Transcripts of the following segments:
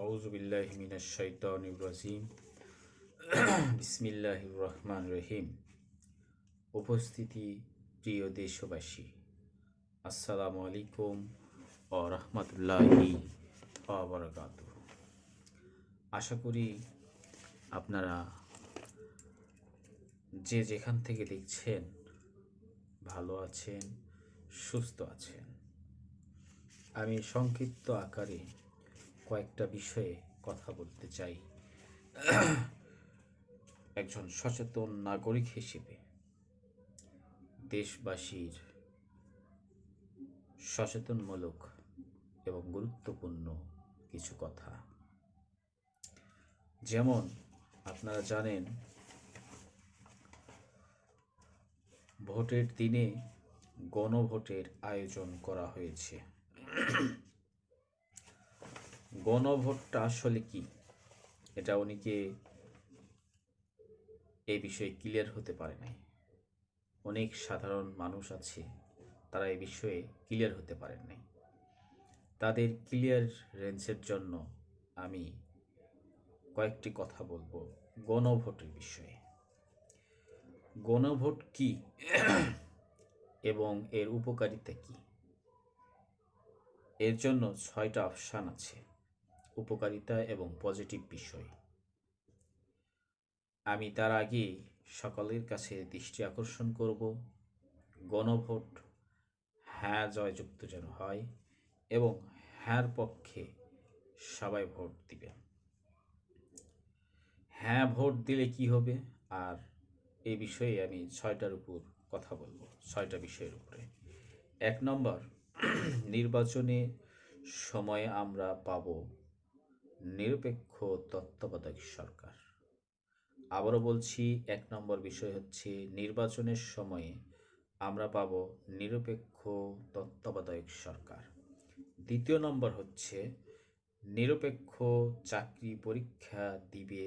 আউযু বিল্লাহি মিনাশ শাইতানির রাজিম। বিসমিল্লাহির রহমানির রহিম। উপস্থিতি প্রিয় দেশবাসী, আসসালামু আলাইকুম ওয়া রাহমাতুল্লাহি ওয়া বারাকাতুহু। আশা করি আপনারা যে যেখান থেকে দেখছেন ভালো আছেন, সুস্থ আছেন। আমি সংক্ষিপ্ত আকারে কয়েকটা বিষয়ে কথা বলতে চাই। একজন সচেতন নাগরিক হিসেবে দেশবাসীর সচেতনমূলক এবং গুরুত্বপূর্ণ কিছু কথা। যেমন আপনারা জানেন, ভোটের দিনে গণভোটের আয়োজন করা হয়েছে। গণভোটটা আসলে কি, এটা অনেকে এই বিষয়ে ক্লিয়ার হতে পারে নাই। অনেক সাধারণ মানুষ আছে, তারা এই বিষয়ে ক্লিয়ার হতে পারেন নাই। তাদের ক্লিয়ার রেঞ্জের জন্য আমি কয়েকটি কথা বলবো গণভোটের বিষয়ে। গণভোট কি এবং এর উপকারিতা কি? এর জন্য 6টা অপশান আছে, উপকারিতা এবং পজিটিভ বিষয়। আমি তার আগে সকলের কাছে দৃষ্টি আকর্ষণ করব, গণভোট হ্যাঁ জয়যুক্ত যেন হয় এবং হ্যাঁর পক্ষে সবাই ভোট দিবেন। হ্যাঁ ভোট দিলে কি হবে, আর এই বিষয়ে আমি 6টার উপর কথা বলবো, 6টা বিষয়ের উপরে। 1 নম্বর, নির্বাচনে সময়ে আমরা পাব নিরপেক্ষ তত্ত্বাবধায়ক সরকার। আবারও বলছি, 1 নম্বর বিষয় হচ্ছে নির্বাচনের সময়ে আমরা পাব নিরপেক্ষ তত্ত্বাবধায়ক সরকার। 2 নম্বর হচ্ছে নিরপেক্ষ চাকরি পরীক্ষা দিবে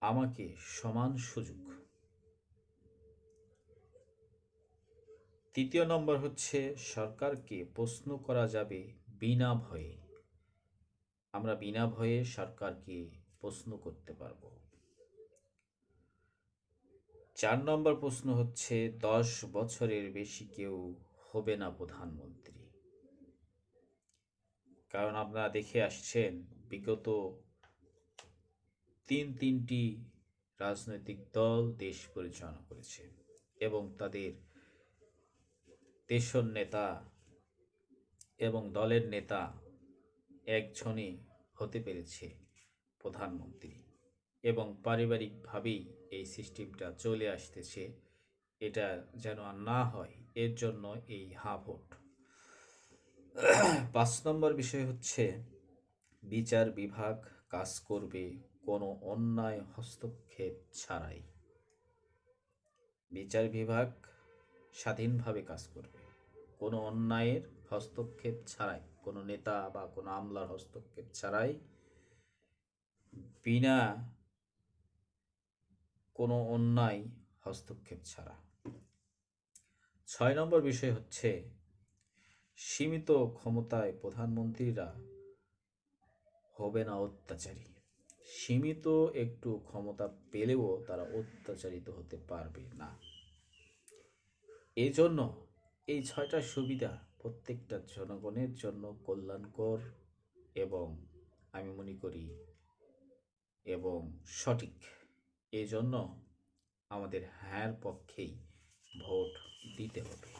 আমাকে সমান সুযোগ। 3 নম্বর হচ্ছে সরকারকে প্রশ্ন করা যাবে বিনা ভয়ে। আমরা বিনা ভয়ে সরকারকে প্রশ্ন করতে পারবো। 4 নম্বর প্রশ্ন হচ্ছে 10 বছরের বেশি কেউ হবে না প্রধানমন্ত্রী। কারণ আপনারা দেখে আসছেন বিগত তিনটি রাজনৈতিক দল দেশ পরিচালনা করেছে এবং তাদের দেশের নেতা এবং দলের নেতা একজনই হতে পেরেছে প্রধানমন্ত্রী, এবং পারিবারিকভাবেই এই সিস্টেমটা চলে আসতেছে। এটা যেন আর না হয়, এর জন্য এই হা ভোট। 5 নম্বর বিষয় হচ্ছে বিচার বিভাগ কাজ করবে কোনো অন্যায় হস্তক্ষেপ ছাড়াই। বিচার বিভাগ স্বাধীনভাবে কাজ করবে, কোনো অন্যায়ের হস্তক্ষেপ ছাড়াই, কোনো নেতা বা কোনো আমলার হস্তক্ষেপ ছাড়াই, বিনা কোনো অন্যায় হস্তক্ষেপ ছাড়া। 6 নম্বর বিষয় হচ্ছে সীমিত ক্ষমতায় প্রধানমন্ত্রীরা হবে না অত্যাচারী। সীমিত একটু ক্ষমতা পেলেও তারা অত্যাচারিত হতে পারবে না। এই জন্য এই 6টা সুবিধা প্রত্যেকটা জনগণের জন্য কল্যাণকর এবং আমি মনে করি এবং সঠিক। এই জন্য আমাদের হ্যাঁর পক্ষেই ভোট দিতে হবে।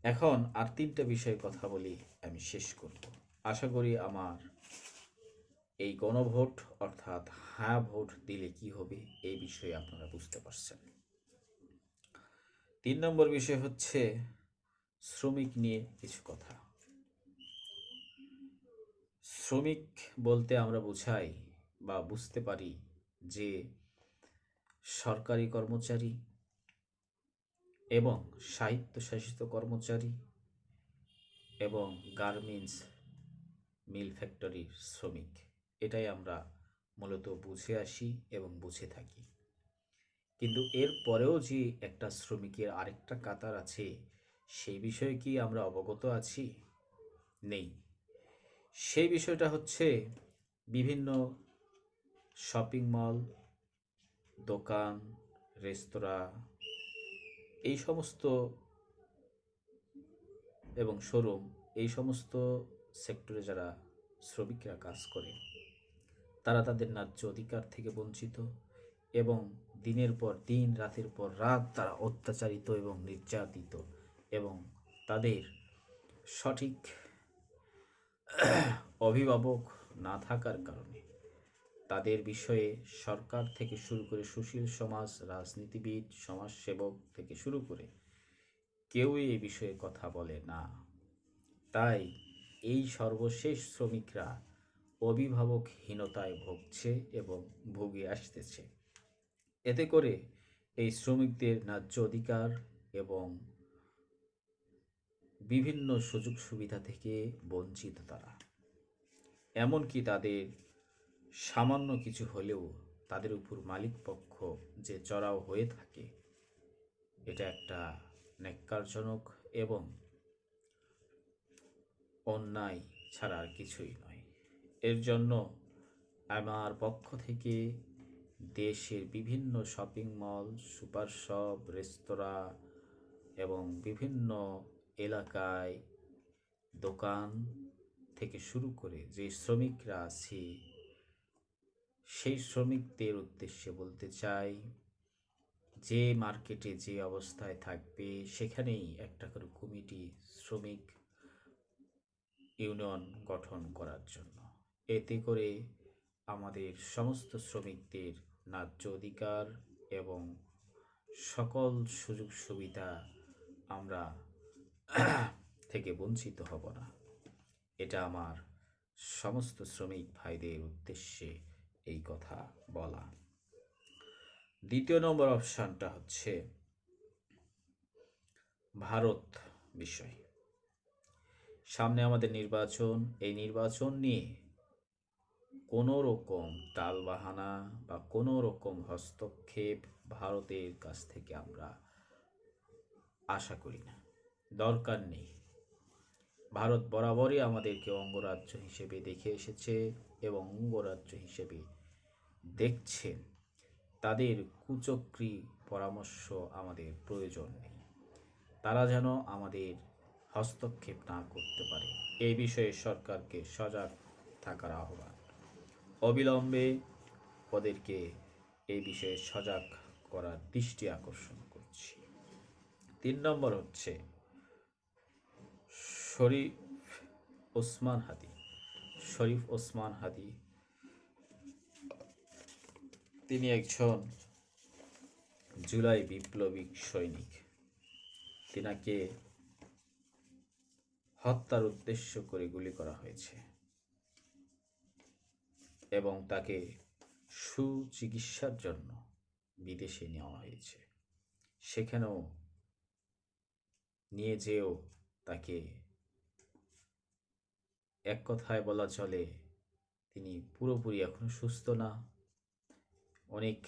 এখন আর 3টা বিষয়ে কথা বলি, আমি শেষ করব। আশা করি আমার এই গণভোট অর্থাৎ হ্যাঁ ভোট দিলে কি হবে এই বিষয়ে আপনারা বুঝতে পারছেন। 3 নম্বর বিষয় হচ্ছে শ্রমিক নিয়ে কিছু কথা। শ্রমিক বলতে আমরা বুঝাই বা বুঝতে পারি যে সরকারি কর্মচারী এবং স্বায়ত্তশাসিত কর্মচারী এবং গার্মেন্টস মিল ফ্যাক্টরির শ্রমিক, এটাই আমরা মূলত বুঝে আসি এবং বুঝে থাকি। কিন্তু এর পরেও যে একটা শ্রমিকের আরেকটা কাতার আছে, সেই বিষয়ে কি আমরা অবগত আছি? নেই। সেই বিষয়টা হচ্ছে বিভিন্ন শপিং মল, দোকান, রেস্তোরাঁ, এই সমস্ত এবং শোরুম, এই সমস্ত সেক্টরে যারা শ্রমিকরা কাজ করে তারা তাদের ন্যায্য অধিকার থেকে বঞ্চিত এবং দিনের পর দিন, রাতের পর রাত তারা অত্যাচারিত এবং নির্যাতিত, এবং তাদের সঠিক অভিভাবক না থাকার কারণে তাদের বিষয়ে সরকার থেকে শুরু করে সুশীল সমাজ, রাজনীতিবিদ, সমাজসেবক থেকে শুরু করে কেউই এই বিষয়ে কথা বলে না। তাই এই সর্বশেষ শ্রমিকরা অভিভাবকহীনতায় ভুগছে এবং ভুগে আসতেছে। এতে করে এই শ্রমিকদের ন্যায্য অধিকার এবং বিভিন্ন সুযোগ সুবিধা থেকে বঞ্চিত তারা। এমনকি তাদের সামান্য কিছু হলেও তাদের উপর মালিকপক্ষ যে চড়াও হয়ে থাকে, এটা একটা ন্যাক্কারজনক এবং অন্যায় ছাড়া আর কিছুই নয়। এর জন্য আমার পক্ষ থেকে দেশের বিভিন্ন শপিং মল, সুপার শপ, রেস্তোরাঁ এবং বিভিন্ন এলাকায় দোকান থেকে শুরু করে যে শ্রমিকরা আছে সেই শ্রমিকদের উদ্দেশ্যে বলতে চাই, যে মার্কেটে যে অবস্থায় থাকবে সেখানেই একটা করে কমিটি, শ্রমিক ইউনিয়ন গঠন করার জন্য। এতে করে আমাদের সমস্ত শ্রমিকদের ন্যায্য অধিকার এবং সকল সুযোগ সুবিধা আমরা থেকে বঞ্চিত হব না। এটা আমার সমস্ত শ্রমিক ভাইদের উদ্দেশ্যে এই কথা বলা। দ্বিতীয় নম্বর অপশানটা হচ্ছে ভারত বিষয়। সামনে আমাদের নির্বাচন। এই নির্বাচন নিয়ে কোনো রকম টালবাহানা বা কোনো রকম হস্তক্ষেপ ভারতের কাছ থেকে আমরা আশা করি না, দরকার নেই। ভারত বরাবরই আমাদেরকে অঙ্গরাজ্য হিসেবে দেখে এসেছে এবং অঙ্গরাজ্য হিসেবে দেখছে। তাদের কুচক্রী পরামর্শ আমাদের প্রয়োজন নেই। তারা যেন আমাদের হস্তক্ষেপ না করতে পারে, এই বিষয়ে সরকারকে সজাগ থাকার আহ্বান। অবিলম্বে ওদেরকে এই বিষয়ে সজাগ করার দৃষ্টি আকর্ষণ করছি। 3 নম্বর হচ্ছে শরীফ ওসমান হাদি। শরীফ ওসমান হাদি তিনি একজন জুলাই বিপ্লবী সৈনিক। তিনাকে হত্যার উদ্দেশ্য করে গুলি করা হয়েছে এবং তাকে সুচিকিৎসার জন্য বিদেশে নেওয়া হয়েছে। সেখানেও নিয়ে যেও তাকে এক কথায় বলা চলে তিনি পুরোপুরি এখনো সুস্থ না, অনেক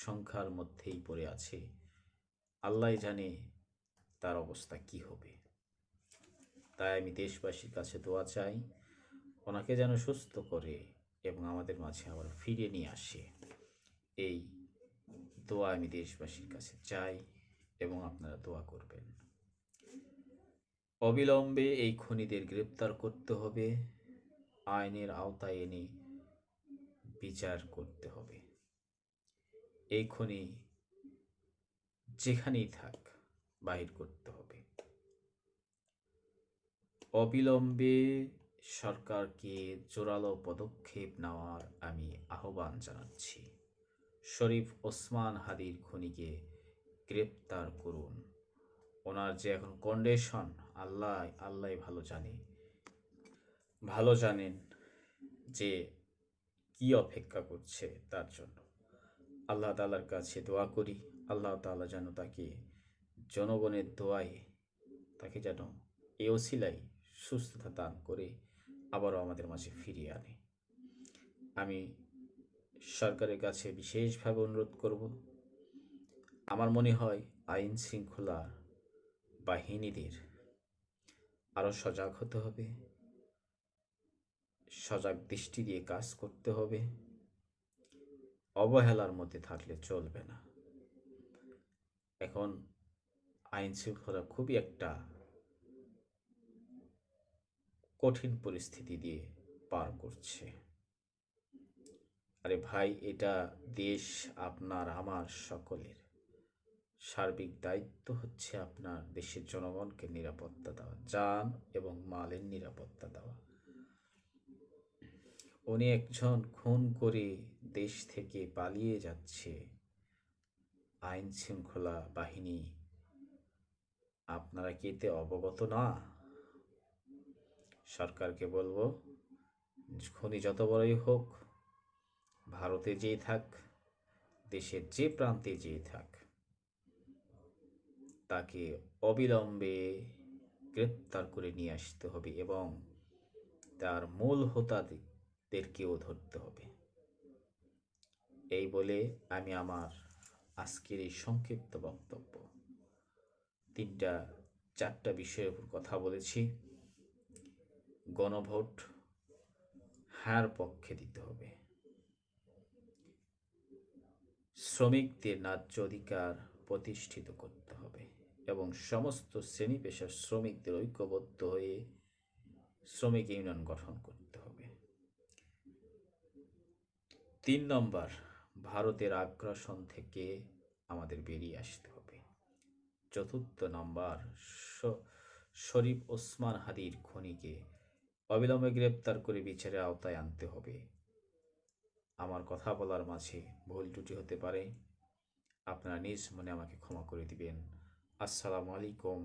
সংখ্যার মধ্যেই পড়ে আছে। আল্লাহ জানে তার অবস্থা কি হবে। তাই আমি দেশবাসীর কাছে দোয়া চাই, ওনাকে যেন সুস্থ করে এবং আমাদের মাঝে আবার ফিরিয়ে নিয়ে আসে। এই দোয়া আমি দেশবাসীর কাছে চাই এবং আপনারা দোয়া করবেন। অবিলম্বে এই খুনিদের গ্রেপ্তার করতে হবে, আইনের আওতায় এনে বিচার করতে হবে। এই খুনি যেখানেই থাক বাহির করতে হবে। অবিলম্বে সরকারকে জোরালো পদক্ষেপ নেওয়ার আমি আহ্বান জানাচ্ছি। শরীফ ওসমান হাদির খুনিকে গ্রেপ্তার করুন। ওনার যে এখন কন্ডিশন, আল্লাহ ভালো জানেন যে কি অপেক্ষা করছে তার জন্য। আল্লাহ তাআলার কাছে দোয়া করি, আল্লাহ তাআলা যেন তাকে জনগণের দোয়ায় তাকে যেন এই ওসিলায় সুস্থতা দান করে আবারও আমাদের মাঝে ফিরিয়ে আনে। আমি সরকারের কাছে বিশেষভাবে অনুরোধ করব, আমার মনে হয় আইন শৃঙ্খলা বাহিনীদের আরও সজাগ হতে হবে। সজাগ দৃষ্টি দিয়ে কাজ করতে হবে। অবহেলার মধ্যে থাকলে চলবে না। এখন আইন শৃঙ্খলা খুবই একটা কঠিন পরিস্থিতি দিয়ে পার করছে। আরে ভাই, এটা দেশ আপনার আমার সকলের। সার্বিক দায়িত্ব হচ্ছে আপনার দেশের জনগণকে নিরাপত্তা দেওয়া, যান এবং মালের নিরাপত্তা দেওয়া। উনি একজন খুন করে দেশ থেকে পালিয়ে যাচ্ছে। আইন শৃঙ্খলা বাহিনী, আপনারা কি এতে অবগত না? সরকারকে বলবো, খুনি যত বড়ই হোক, ভারতে যেই থাক, দেশের যে প্রান্তে যেই থাক, তাকে অবিলম্বে গ্রেপ্তার করে নিয়ে আসতে হবে এবং তার মূল হোতাদেরকেও ধরতে হবে। এই বলে আমি আমার আজকের এই সংক্ষিপ্ত বক্তব্য 3-4টা বিষয়ের উপর কথা বলেছি। গণভোট হ্যাঁর পক্ষে দিতে হবে। শ্রমিকদের ন্যায্য অধিকার প্রতিষ্ঠিত করতে হবে এবং সমস্ত শ্রেণী পেশার শ্রমিকদের ঐক্যবদ্ধ হয়ে শ্রমিক ইউনিয়ন গঠন করতে হবে। 3 নম্বর, ভারতের আগ্রাসন থেকে আমাদের বেরিয়ে আসতে হবে। 4র্থ নম্বর, শরীফ ওসমান হাদির খুনিকে অবিলম্বে গ্রেপ্তার করে বিচারের আওতায় আনতে হবে। আমার কথা বলার মাঝে ভুল ত্রুটি হতে পারে, আপনারা নিজ মনে আমাকে ক্ষমা করে দিবেন। আসসালামু আলাইকুম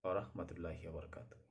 ওয়া রাহমাতুল্লাহি ওয়া বারাকাতুহু।